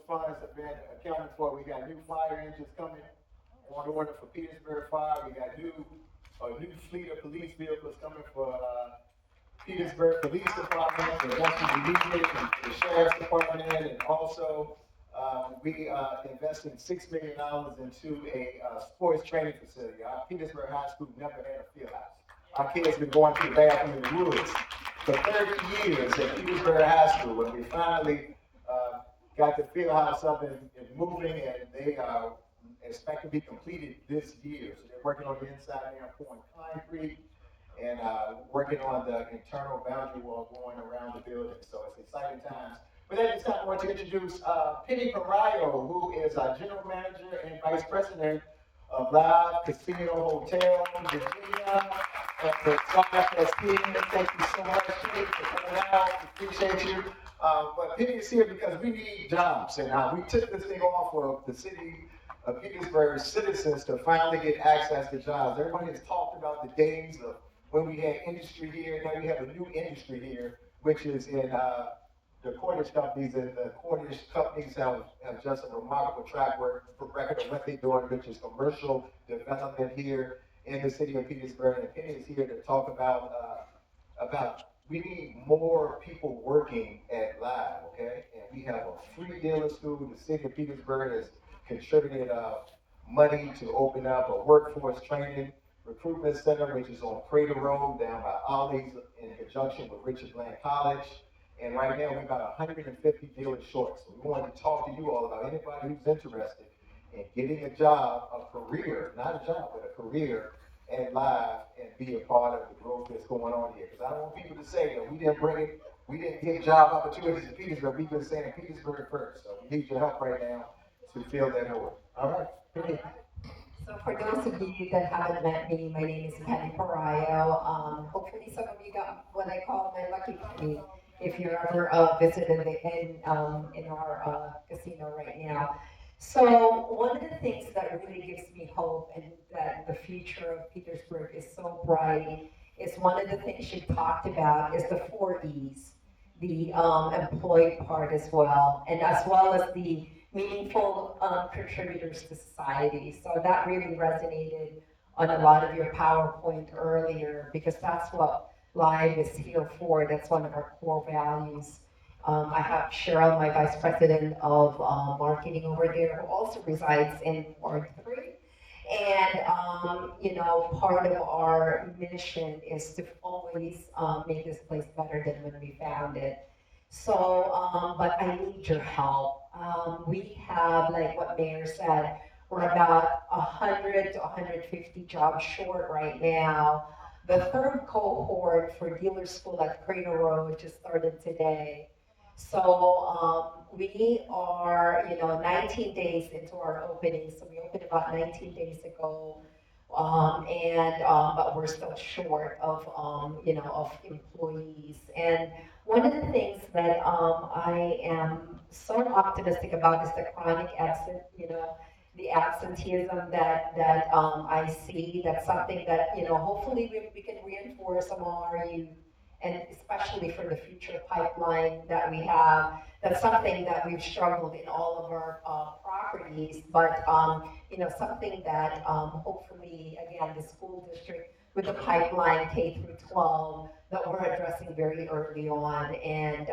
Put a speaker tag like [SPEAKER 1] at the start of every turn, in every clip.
[SPEAKER 1] funds have been accounted for. We got new fire engines coming on order for Petersburg Fire. We got a new fleet of police vehicles coming for Petersburg Police Department, the Washington Region, and the Sheriff's Department, and also we invested $6 million into a sports training facility. Our Petersburg High School never had a field house. Our kids been going to the bathroom in the woods for 30 years at Petersburg High School. When we finally got the field house up and moving, and they expect to be completed this year. So they're working on the inside now, pouring concrete and working on the internal boundary wall going around the building. So it's exciting times. But at this time, I want to introduce Parayo, who is our general manager and vice president of Live Casino Hotel in Virginia. And the staff that's here, thank you so much, Penny, for coming out. Appreciate you. But Penny is here because we need jobs, and we took this thing off of the city of Petersburg citizens to finally get access to jobs. Everybody has talked about the days of when we had industry here. Now we have a new industry here, which is in the cordage companies, and the cordage companies have just a remarkable track record of what they're doing, which is commercial development here in the city of Petersburg. And Penny is here to talk about we need more people working at Live, okay? And we have a free dealer school. The city of Petersburg has contributed money to open up a workforce training recruitment center, which is on Crater Road down by Ollie's in conjunction with Richard Bland College. And right now we're about 150 dealers short. So we wanted to talk to you all about anybody who's interested in getting a job, a career, not a job, but a career at Live, and be a part of the growth that's going on here. Because I don't want people to say that we didn't get job opportunities in Petersburg. We've been saying Petersburg first. So we need your help right now to fill that void. All right. Penny.
[SPEAKER 2] So for those of you that haven't met me, my name is Penny Parayo. Hopefully some of you got what I call my lucky penny if you're ever visited in our casino right now. So one of the things that really gives me hope and that the future of Petersburg is so bright is one of the things she talked about is the four E's, the employed part as well as the meaningful contributors to society. So that really resonated on a lot of your PowerPoint earlier because that's what Live is here for. That's one of our core values. I have Cheryl, my vice president of marketing over there, who also resides in Ward 3. And, part of our mission is to always make this place better than when we found it. So, but I need your help. We have, like what Mayor said, we're about 100 to 150 jobs short right now. The third cohort for dealer school at Crater Road just started today. So we are, 19 days into our opening. So we opened about 19 days ago. But we're still short of employees. And one of the things that I am so optimistic about is the chronic the absenteeism that I see. That's something that, hopefully we can reinforce among our youth, and especially for the future pipeline that we have. That's something that we've struggled in all of our properties, but something that hopefully, again, the school district with the pipeline K through 12 that we're addressing very early on, and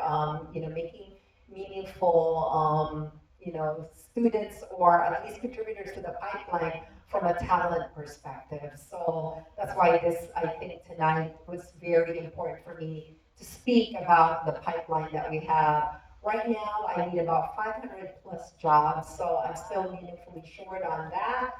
[SPEAKER 2] making meaningful, students or at least contributors to the pipeline from a talent perspective. So that's why this, I think, tonight was very important for me to speak about the pipeline that we have. Right now, I need about 500 plus jobs, so I'm still meaningfully short on that.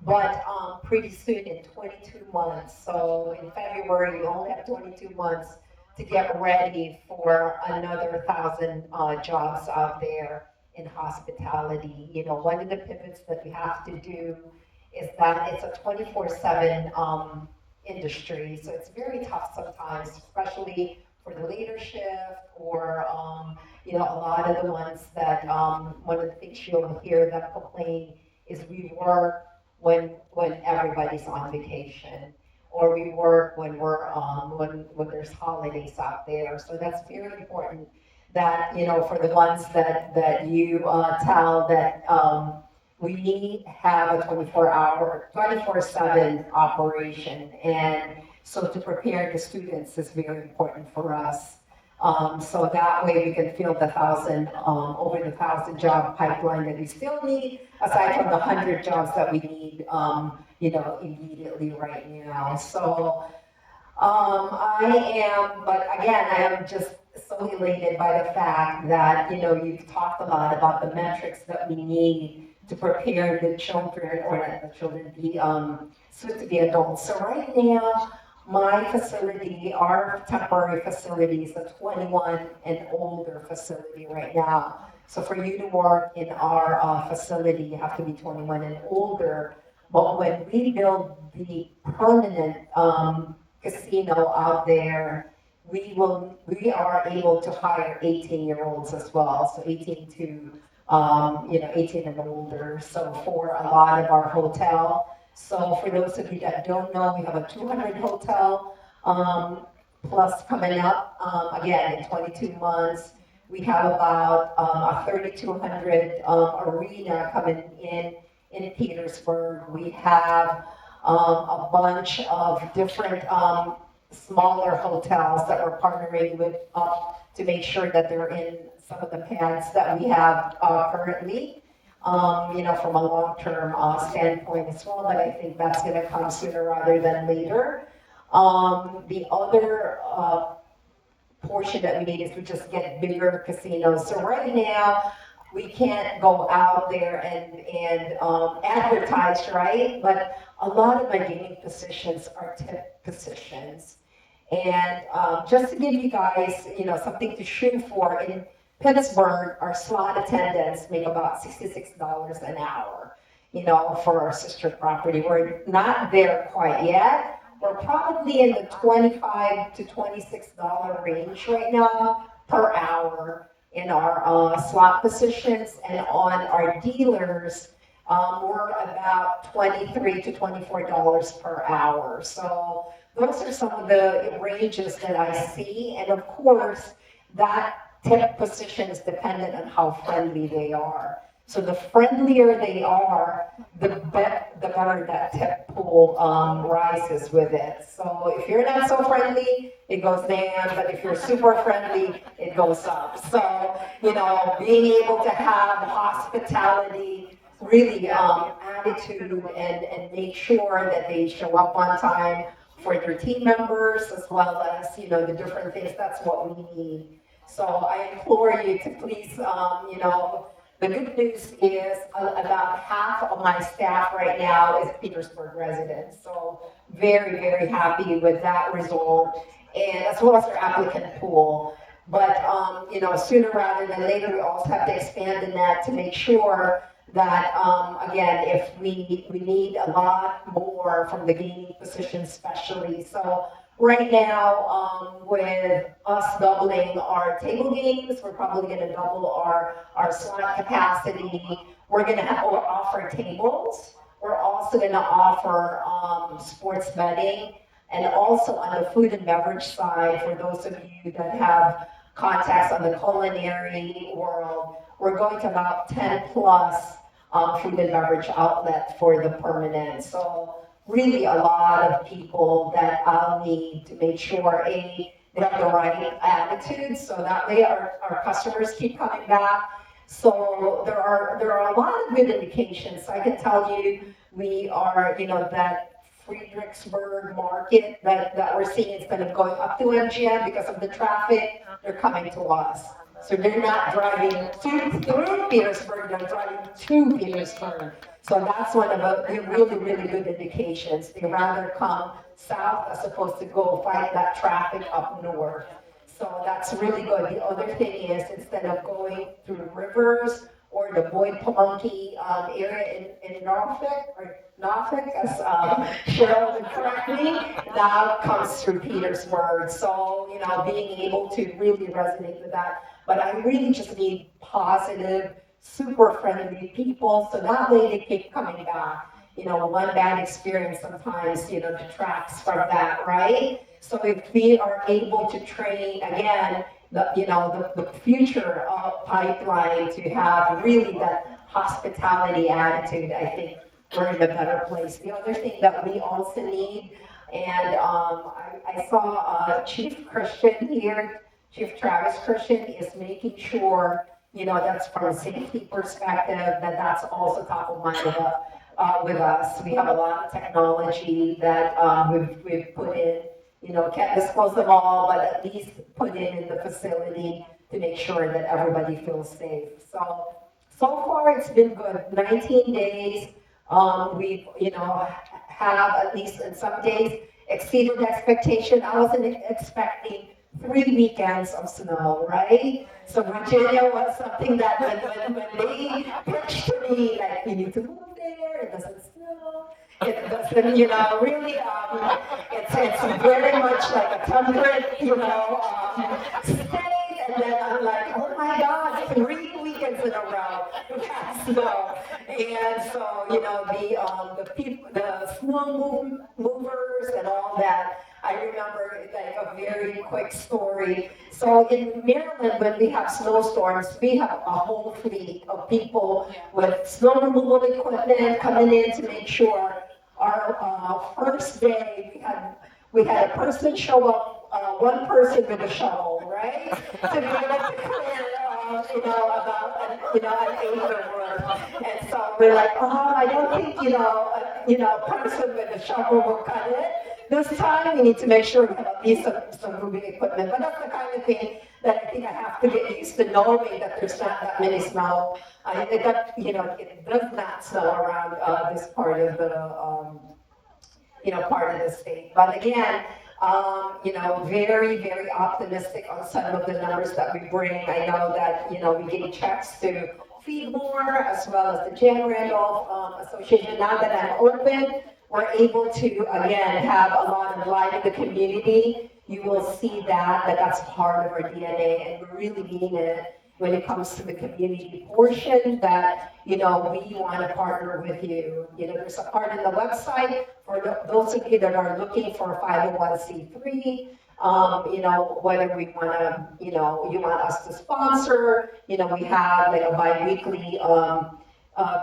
[SPEAKER 2] But pretty soon, in 22 months, so in February, you only have 22 months to get ready for another 1,000 jobs out there in hospitality. One of the pivots that we have to do is that it's a 24/7 industry, so it's very tough sometimes, especially for the leadership or a lot of the ones that one of the things you'll hear them complain is we work when everybody's on vacation, or we work when we're when there's holidays out there. So that's very important that, for the ones that you tell that we have a 24/7 operation. And so to prepare the students is very important for us. So that way we can fill over the 1,000 job pipeline that we still need, aside from the 100 jobs that we need, immediately right now. So but again, I am just so elated by the fact that, you've talked a lot about the metrics that we need to prepare the children, or not the children, the soon to be adults. So right now, my facility, our temporary facility is a 21 and older facility right now. So for you to work in our facility, you have to be 21 and older. But when we build the permanent casino out there, we are able to hire 18-year-olds as well. So 18 and older. So for a lot of our hotel. So for those of you that don't know, we have a 200 hotel plus coming up again in 22 months. We have about a 3,200 arena coming in Petersburg. We have a bunch of different smaller hotels that we're partnering with to make sure that they're in some of the pads that we have currently, from a long-term standpoint as well, but I think that's going to come sooner rather than later. The other portion that we need is to just get bigger casinos. So right now, we can't go out there and advertise, right? But a lot of my gaming positions are tip positions. And just to give you guys, something to shoot for, in Pittsburgh, our slot attendants make about $66 an hour, for our sister property. We're not there quite yet. We're probably in the $25 to $26 range right now per hour in our slot positions, and on our dealers, we're about $23 to $24 per hour. So those are some of the ranges that I see, and of course, that tip position is dependent on how friendly they are. So the friendlier they are, the better that tip pool rises with it. So if you're not so friendly, it goes down, but if you're super friendly, it goes up. So, being able to have hospitality, really attitude, and make sure that they show up on time for their team members, as well as, the different things, that's what we need. So I implore you to please, the good news is about half of my staff right now is Petersburg residents. So very, very happy with that result, and as well as our applicant pool. But, sooner rather than later, we also have to expand in that to make sure that, again, if we need a lot more from the gaming position especially. So right now, with us doubling our table games, we're probably going to double our slot capacity. We're going to offer tables. We're also going to offer sports betting, and also on the food and beverage side, for those of you that have contacts on the culinary world, we're going to about 10 plus food and beverage outlets for the permanent. So really a lot of people that I'll need to make sure, they have the right attitude, so that way our customers keep coming back. So there are a lot of good indications. I can tell you, we are, that Friedrichsburg market that we're seeing, instead of going up to MGM because of the traffic, they're coming to us. So they're not driving through Petersburg, they're driving to Petersburg. So that's one of the really, really good indications. They rather come south as opposed to go fight that traffic up north. So that's really good. The other thing is, instead of going through rivers or the Boyd Pamunkey area in Norfolk, as Cheryl would correct me, now comes through Petersburg. So, being able to really resonate with that. But I really just need positive, super friendly people, so that way they keep coming back. One bad experience sometimes, detracts from that, right? So if we are able to train, again, the future pipeline to have really that hospitality attitude, I think we're in a better place. The other thing that we also need, and I saw Chief Christian here, Chief Travis Christian is making sure, that's from a safety perspective, that's also top of mind with us. We have a lot of technology that we've put in, can't disclose them all, but at least put in the facility to make sure that everybody feels safe. So far it's been good. 19 days. We've, have at least in some days exceeded expectation. I wasn't expecting 3 weekends of snow, right? So Virginia was something that when they pitched to me, like, you need to move there, it doesn't snow, it doesn't, really, it's very much like a temperate, state, and then I'm like, oh my God, 3 weekends in a row, we had snow. And so, the people, the movers and all that, I remember like a very quick story. So in Maryland, when we have snowstorms, we have a whole fleet of people with snow removal equipment coming in to make sure our first day we had a person show up, one person with a shovel, right, to be able to clear, about an acre worth. And so we're like, oh, I don't think a person with a shovel will cut it. This time we need to make sure we have at least some moving equipment. But that's the kind of thing that I think I have to get used to, knowing that there's not that many snow. It does not snow around this part of the state. But again, very, very optimistic on some of the numbers that we bring. I know that, we get checks to feed more, as well as the Jan Randolph Association. Now that I'm open, we're able to, again, have a lot of life in the community. You will see that's part of our DNA, and we're really mean it when it comes to the community portion that, we want to partner with you. There's a part in the website for those of you that are looking for a 501c3, whether we want to, you want us to sponsor, we have like a bi-weekly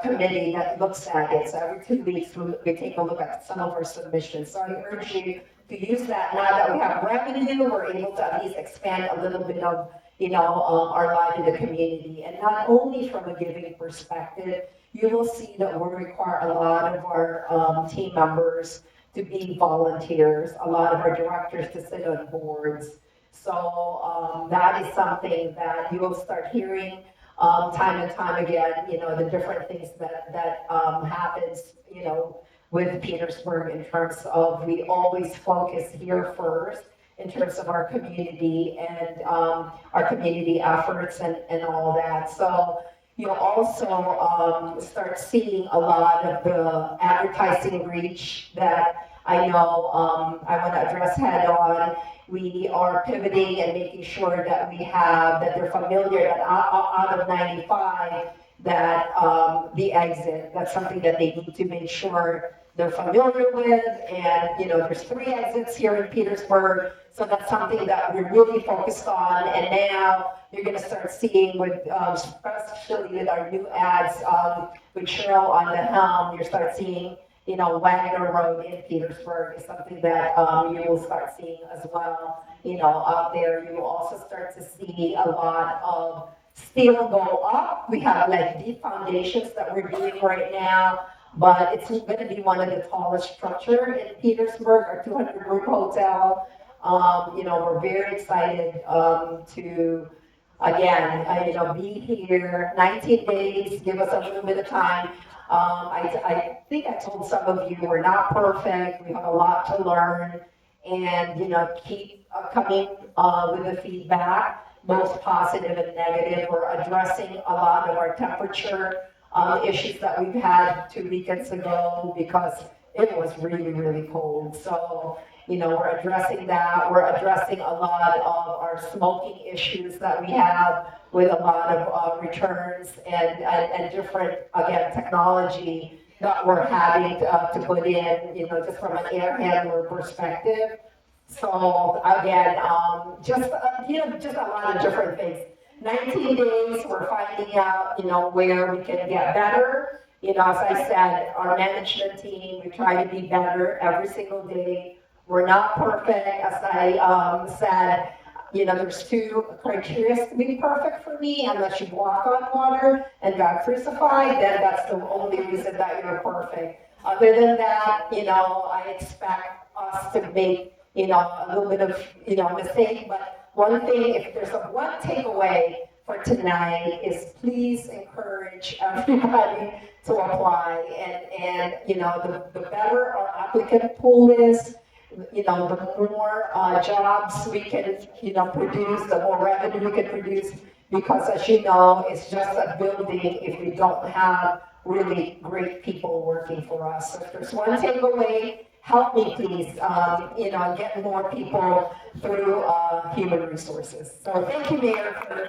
[SPEAKER 2] committee that looks at it. So every 2 weeks, we take a look at some of our submissions. So I urge you to use that. Now that we have revenue, we're able to at least expand a little bit of, our life in the community. And not only from a giving perspective, you will see that we require a lot of our team members to be volunteers, a lot of our directors to sit on boards. So that is something that you will start hearing time and time again, the different things that happens, with Petersburg in terms of we always focus here first in terms of our community and our community efforts and all that. So you'll also start seeing a lot of the advertising reach that I know I want to address head on. We are pivoting and making sure that they're familiar that out of 95, that the exit, that's something that they need to make sure they're familiar with. And, there's 3 exits here in Petersburg. So that's something that we're really focused on. And now you're going to start seeing with, especially with our new ads, with Cheryl on the helm, you start seeing, Wagner Road in Petersburg is something that you will start seeing as well, out there. You will also start to see a lot of steel go up. We have like deep foundations that we're doing right now, but it's going to be one of the tallest structure in Petersburg, our 200-room hotel. We're very excited to, again, be here. 19 days, give us a little bit of time. I think I told some of you we're not perfect. We have a lot to learn, and keep coming with the feedback, both positive and negative. We're addressing a lot of our temperature issues that we've had 2 weekends ago because it was really, really cold. So, we're addressing that. We're addressing a lot of our smoking issues that we have with a lot of returns and different, again, technology that we're having to put in, just from an air handler perspective. So again, just a lot of different things. 19 days, we're finding out, where we can get better. As I said, our management team, we try to be better every single day. We're not perfect, as I said. There's two criteria to be perfect for me, unless you walk on water and got crucified, then that's the only reason that you're perfect. Other than that, I expect us to make, a little bit of, mistake, but one thing, if there's one takeaway for tonight is please encourage everybody to apply the better our applicant pool is, the more jobs we can, produce, the more revenue we can produce, because as you know, it's just a building if we don't have really great people working for us. So if there's one takeaway, help me please, get more people through human resources. So thank you, Mayor, for